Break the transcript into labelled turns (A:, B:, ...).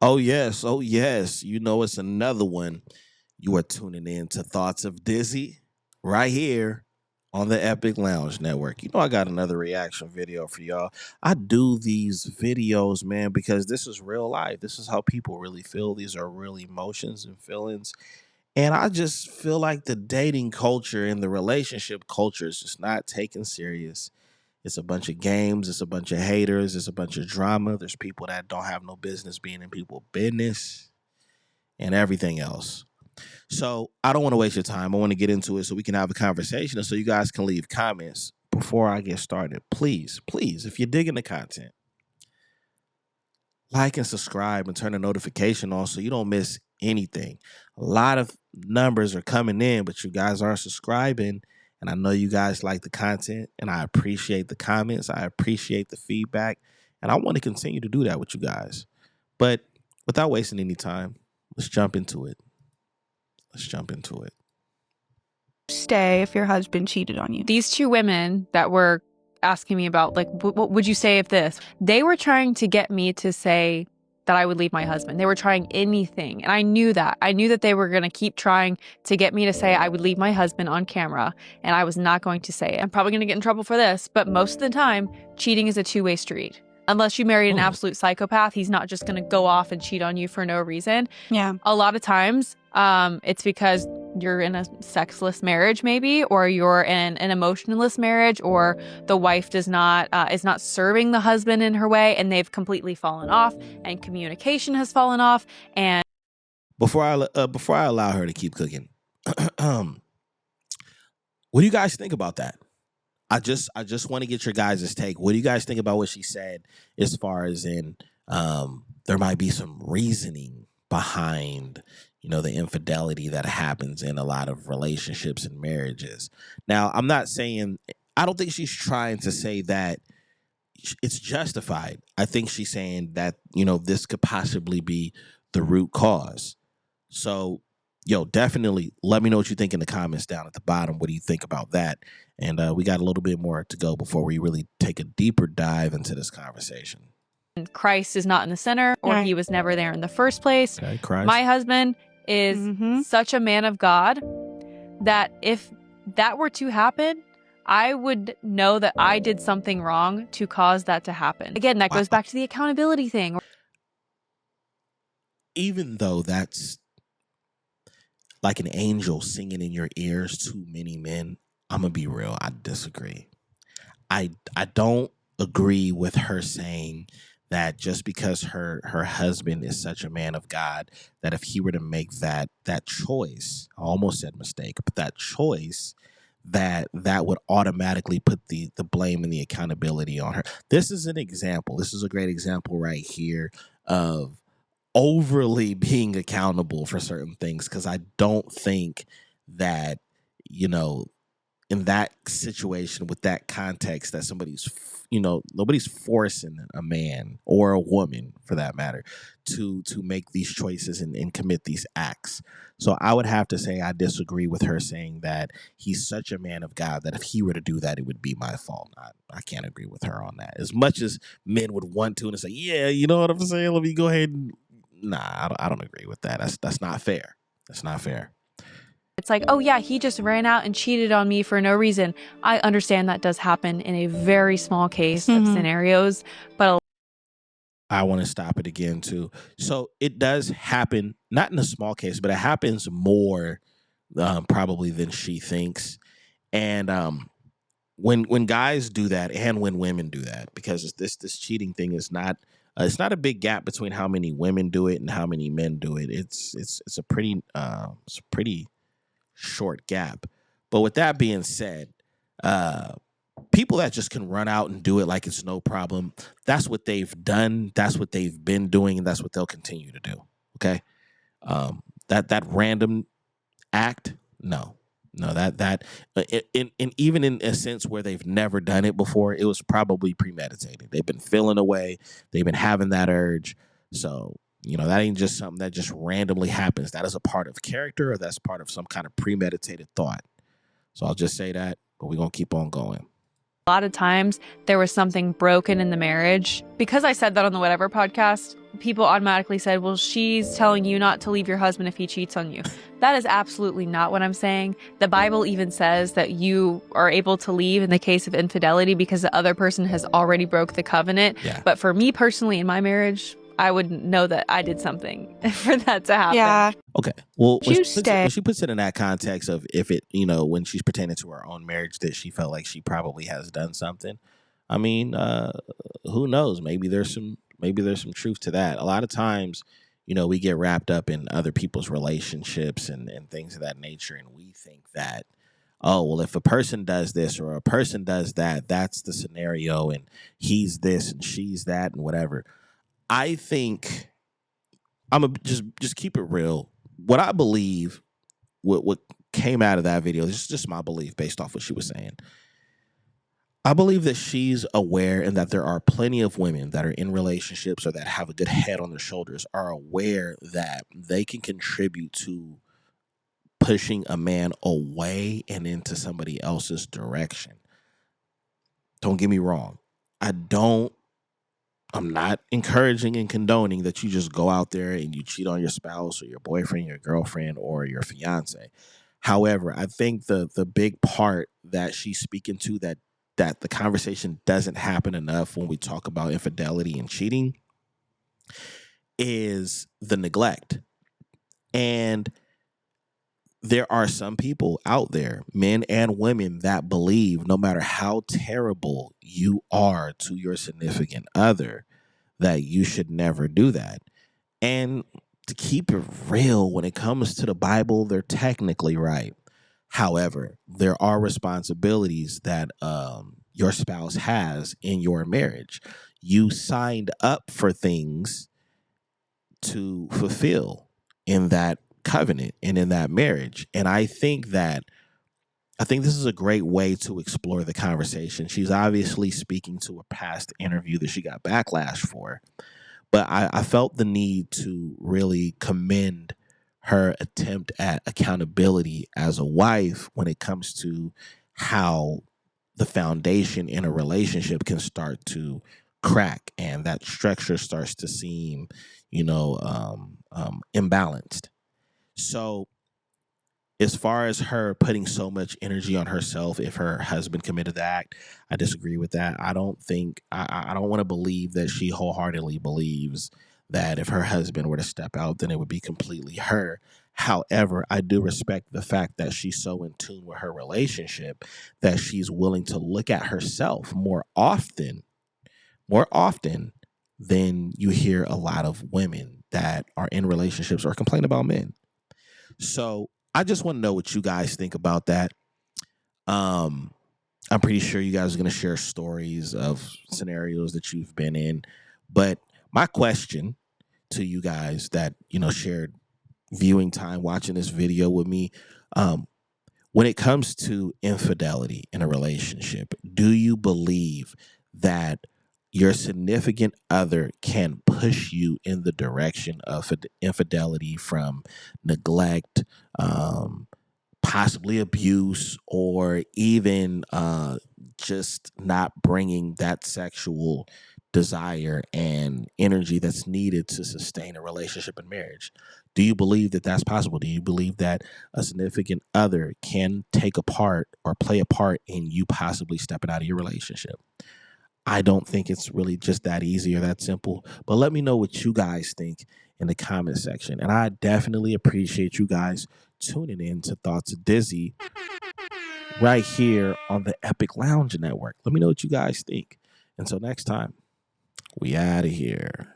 A: Oh, yes. Oh, yes. You know, it's another one. You are tuning in to Thoughts of Dizzy right here on the Epic Lounge Network. You know, I got another reaction video for y'all. I do these videos, man, because this is real life. This is how people really feel. These are real emotions and feelings. And I just feel like the dating culture and the relationship culture is just not taken serious. It's a bunch of games. It's a bunch of haters. It's a bunch of drama. There's people that don't have no business being in people's business and everything else. So I don't want to waste your time. I want to get into it so we can have a conversation and so you guys can leave comments before I get started. Please, please, if you're digging the content, like and subscribe and turn the notification on so you don't miss anything. A lot of numbers are coming in, but you guys are subscribing. And I know you guys like the content and I appreciate the comments. I appreciate the feedback. And I want to continue to do that with you guys. But without wasting any time, let's jump into it. Let's jump into it.
B: Stay if your husband cheated on you.
C: These two women that were asking me about, like, what would you say if this? They were trying to get me to say that I would leave my husband. They were trying anything. And I knew that. I knew that they were going to keep trying to get me to say I would leave my husband on camera. And I was not going to say it. I'm probably going to get in trouble for this. But most of the time, cheating is a two-way street. Unless you married an absolute psychopath, he's not just going to go off and cheat on you for no reason.
B: Yeah.
C: A lot of times, it's because you're in a sexless marriage, maybe, or you're in an emotionless marriage, or the wife is not serving the husband in her way, and they've completely fallen off, and communication has fallen off. And
A: before I allow her to keep cooking, what do you guys think about that? I just want to get your guys' take. What do you guys think about what she said as far as in there might be some reasoning behind, you know, the infidelity that happens in a lot of relationships and marriages? Now, I'm not saying, I don't think she's trying to say that it's justified. I think she's saying that, you know, this could possibly be the root cause. So, yo, definitely let me know what you think in the comments down at the bottom. What do you think about that? And we got a little bit more to go before we really take a deeper dive into this conversation.
C: Christ is not in the center, or he was never there in the first place.
A: Okay, Christ.
C: My husband is such a man of God that if that were to happen, I would know that I did something wrong to cause that to happen. Again, that goes back to the accountability thing.
A: Even though that's like an angel singing in your ears, too many men, I'm going to be real, I disagree. I don't agree with her saying that just because her husband is such a man of God, that if he were to make that choice, I almost said mistake, but that choice, that would automatically put the blame and the accountability on her. This is an example. This is a great example right here of overly being accountable for certain things, because I don't think that, you know, in that situation with that context, that somebody's, you know, nobody's forcing a man or a woman for that matter to make these choices and commit these acts. So I would have to say I disagree with her saying that he's such a man of God that if he were to do that, it would be my fault. I can't agree with her on that. As much as men would want to and say, yeah, you know what I'm saying? Let me go ahead and I don't agree with that. That's not fair. That's not fair.
C: It's like, oh yeah, he just ran out and cheated on me for no reason. I understand that does happen in a very small case of scenarios, but
A: I want to stop it again too. So it does happen, not in a small case, but it happens more probably than she thinks. And when guys do that, and when women do that, because this cheating thing is not, it's not a big gap between how many women do it and how many men do it. It's a pretty short gap. But with that being said, people that just can run out and do it like it's no problem, that's what they've done, that's what they've been doing, and that's what they'll continue to do. Okay? That random act, no, that even in a sense where they've never done it before, it was probably premeditated. They've been feeling away, they've been having that urge. So, you know, that ain't just something that just randomly happens. That is a part of character, or that's part of some kind of premeditated thought. So I'll just say that, but we're going to keep on going.
C: a lot of times there was something broken in the marriage. Because I said that on the Whatever podcast, people automatically said, well, she's telling you not to leave your husband if he cheats on you. That is absolutely not what I'm saying. The Bible even says that you are able to leave in the case of infidelity because the other person has already broke the covenant.
A: Yeah.
C: But for me personally, in my marriage, I wouldn't know that I did something for that to happen.
B: Yeah.
A: Okay. Well, when
B: Tuesday.
A: she puts it in that context of if it, you know, when she's pertaining to her own marriage that she felt like she probably has done something. I mean, who knows? Maybe there's some truth to that. A lot of times, you know, we get wrapped up in other people's relationships and things of that nature, and we think that, oh, well, if a person does this or a person does that, that's the scenario, and he's this and she's that and whatever. I think I'm gonna just keep it real. What I believe, what came out of that video, this is just my belief based off what she was saying. I believe that she's aware and that there are plenty of women that are in relationships or that have a good head on their shoulders are aware that they can contribute to pushing a man away and into somebody else's direction. Don't get me wrong. I'm not encouraging and condoning that you just go out there and you cheat on your spouse or your boyfriend, your girlfriend, or your fiance. However, I think the big part that she's speaking to that the conversation doesn't happen enough when we talk about infidelity and cheating is the neglect. And there are some people out there, men and women, that believe no matter how terrible you are to your significant other, that you should never do that. And to keep it real, when it comes to the Bible, they're technically right. However, there are responsibilities that your spouse has in your marriage. You signed up for things to fulfill in that covenant and in that marriage. And I think this is a great way to explore the conversation. She's obviously speaking to a past interview that she got backlash for. But I felt the need to really commend her attempt at accountability as a wife when it comes to how the foundation in a relationship can start to crack and that structure starts to seem, imbalanced. So as far as her putting so much energy on herself if her husband committed the act, I disagree with that. I don't think I don't want to believe that she wholeheartedly believes that if her husband were to step out, then it would be completely her. However, I do respect the fact that she's so in tune with her relationship that she's willing to look at herself more often than you hear a lot of women that are in relationships or complain about men. So I just want to know what you guys think about that. I'm pretty sure you guys are going to share stories of scenarios that you've been in. But my question to you guys that, shared viewing time watching this video with me, when it comes to infidelity in a relationship, do you believe that your significant other can push you in the direction of infidelity from neglect, possibly abuse, or even just not bringing that sexual desire and energy that's needed to sustain a relationship and marriage? Do you believe that that's possible? Do you believe that a significant other can take a part or play a part in you possibly stepping out of your relationship? I don't think it's really just that easy or that simple, but let me know what you guys think in the comment section. And I definitely appreciate you guys tuning in to Thoughts of Dizzy right here on the Epic Lounge Network. Let me know what you guys think. Until next time, we out of here.